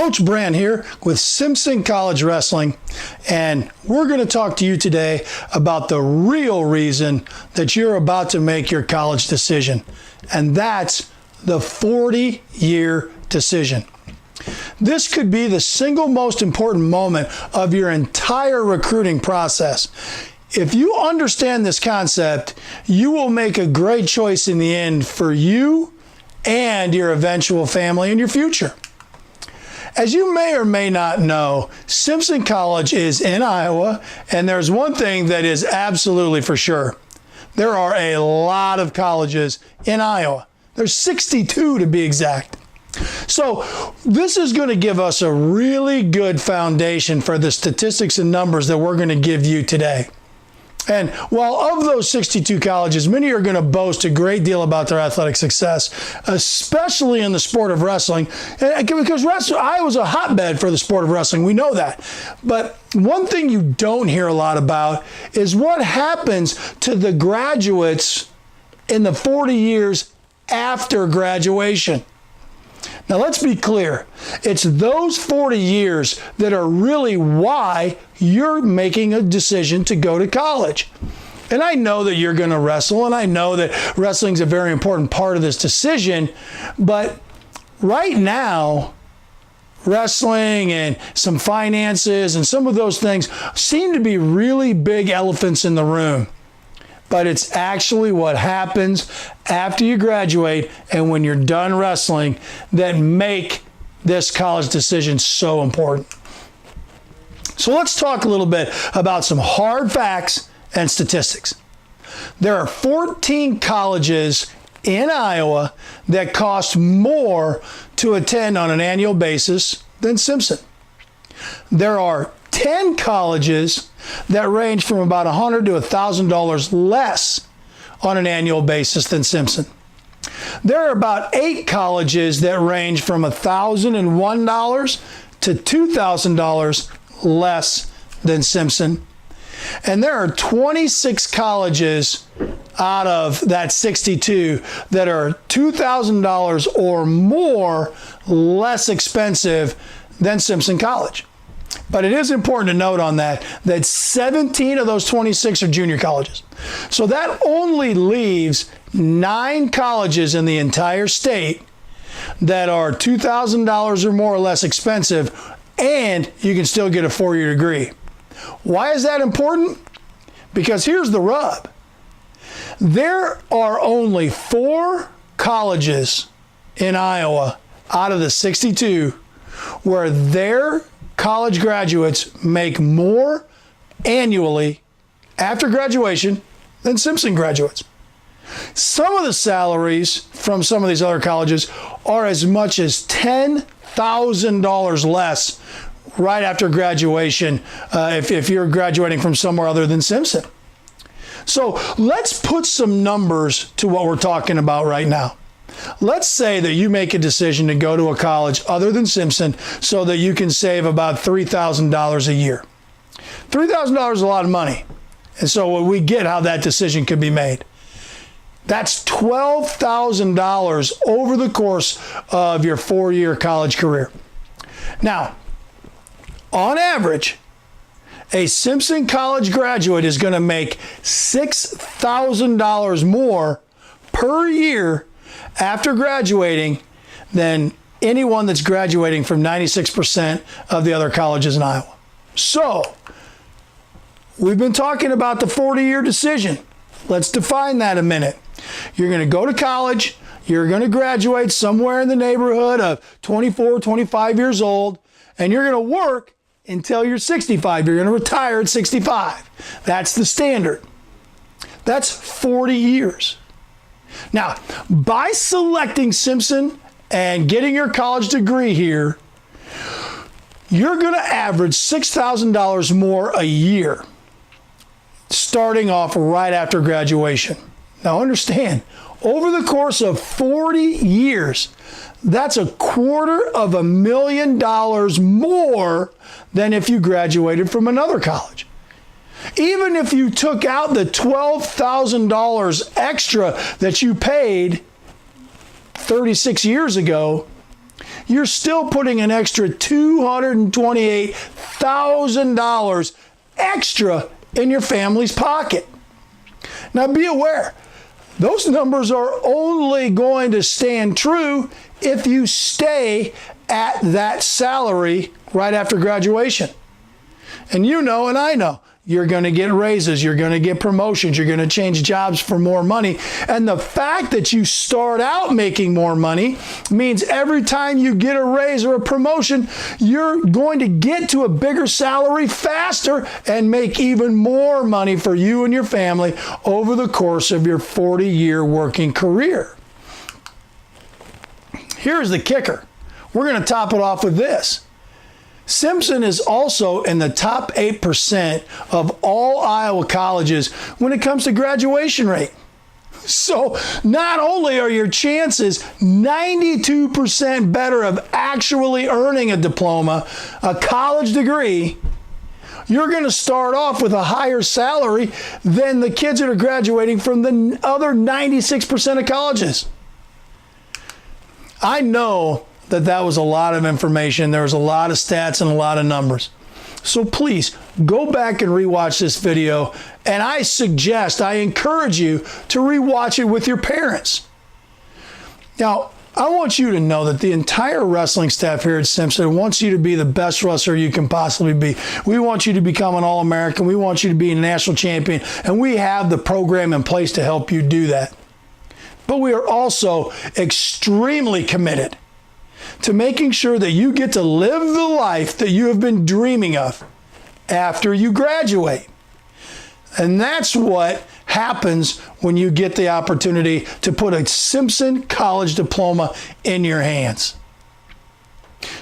Coach Brand here with Simpson College Wrestling, and we're going to talk to you today about the real reason that you're about to make your college decision, and that's the 40-year decision. This could be the single most important moment of your entire recruiting process. If you understand this concept, you will make a great choice in the end for you and your eventual family and your future. As you may or may not know, Simpson College is in Iowa, and there's one thing that is absolutely for sure. There are a lot of colleges in Iowa. There's 62 to be exact. So this is going to give us a really good foundation for the statistics and numbers that we're going to give you today. And while of those 62 colleges, many are going to boast a great deal about their athletic success, especially in the sport of wrestling, because Iowa's a hotbed for the sport of wrestling. We know that. But one thing you don't hear a lot about is what happens to the graduates in the 40 years after graduation. Now, let's be clear. It's those 40 years that are really why you're making a decision to go to college. And I know that you're going to wrestle, and I know that wrestling is a very important part of this decision. But right now, wrestling and some finances and some of those things seem to be really big elephants in the room. But it's actually what happens after you graduate and when you're done wrestling that make this college decision so important. So let's talk a little bit about some hard facts and statistics. There are 14 colleges in Iowa that cost more to attend on an annual basis than Simpson. There are 10 colleges that range from about $100 to $1,000 less on an annual basis than Simpson. There are about 8 colleges that range from $1,001 to $2,000 less than Simpson. And there are 26 colleges out of that 62 that are $2,000 or more less expensive than Simpson College. But it is important to note on that 17 of those 26 are junior colleges. So that only leaves 9 colleges in the entire state that are $2,000 or more or less expensive, and you can still get a 4-year degree. Why is that important? Because here's the rub. There are only 4 colleges in Iowa out of the 62 where their college graduates make more annually after graduation than Simpson graduates. Some of the salaries from some of these other colleges are as much as $10,000 less right after graduation if you're graduating from somewhere other than Simpson. So let's put some numbers to what we're talking about right now. Let's say that you make a decision to go to a college other than Simpson so that you can save about $3,000 a year. $3,000 is a lot of money. And so we get how that decision could be made. That's $12,000 over the course of your 4-year college career. Now, on average, a Simpson College graduate is going to make $6,000 more per year after graduating than anyone that's graduating from 96% of the other colleges in Iowa. So, we've been talking about the 40-year decision. Let's define that a minute. You're going to go to college. You're going to graduate somewhere in the neighborhood of 24, 25 years old, and you're going to work until you're 65. You're going to retire at 65. That's the standard. That's 40 years. Now, by selecting Simpson and getting your college degree here, you're going to average $6,000 more a year, starting off right after graduation. Now, understand, over the course of 40 years, that's $250,000 more than if you graduated from another college. Even if you took out the $12,000 extra that you paid 36 years ago, you're still putting an extra $228,000 extra in your family's pocket. Now be aware, those numbers are only going to stand true if you stay at that salary right after graduation. And you know, and I know, you're going to get raises, you're going to get promotions, you're going to change jobs for more money. And the fact that you start out making more money means every time you get a raise or a promotion, you're going to get to a bigger salary faster and make even more money for you and your family over the course of your 40-year working career. Here's the kicker. We're going to top it off with this. Simpson is also in the top 8% of all Iowa colleges when it comes to graduation rate. So not only are your chances 92% better of actually earning a diploma, a college degree, you're going to start off with a higher salary than the kids that are graduating from the other 96% of colleges. I know that was a lot of information. There was a lot of stats and a lot of numbers. So please go back and rewatch this video. And I encourage you to rewatch it with your parents. Now, I want you to know that the entire wrestling staff here at Simpson wants you to be the best wrestler you can possibly be. We want you to become an All-American. We want you to be a national champion. And we have the program in place to help you do that. But we are also extremely committed to making sure that you get to live the life that you have been dreaming of after you graduate. And that's what happens when you get the opportunity to put a Simpson College diploma in your hands.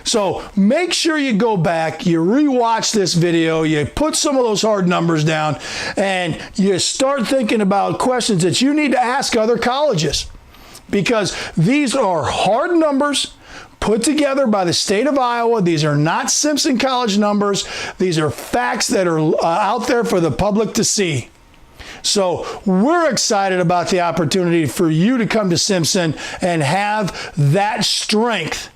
So make sure you go back, you rewatch this video, you put some of those hard numbers down, and you start thinking about questions that you need to ask other colleges. Because these are hard numbers put together by the state of Iowa. These are not Simpson College numbers. These are facts that are out there for the public to see. So we're excited about the opportunity for you to come to Simpson and have that strength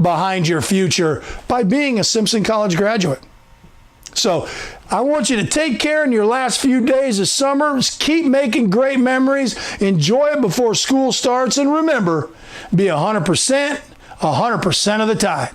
behind your future by being a Simpson College graduate. So I want you to take care in your last few days of summer. Keep making great memories. Enjoy it before school starts. And remember, be 100% of the time.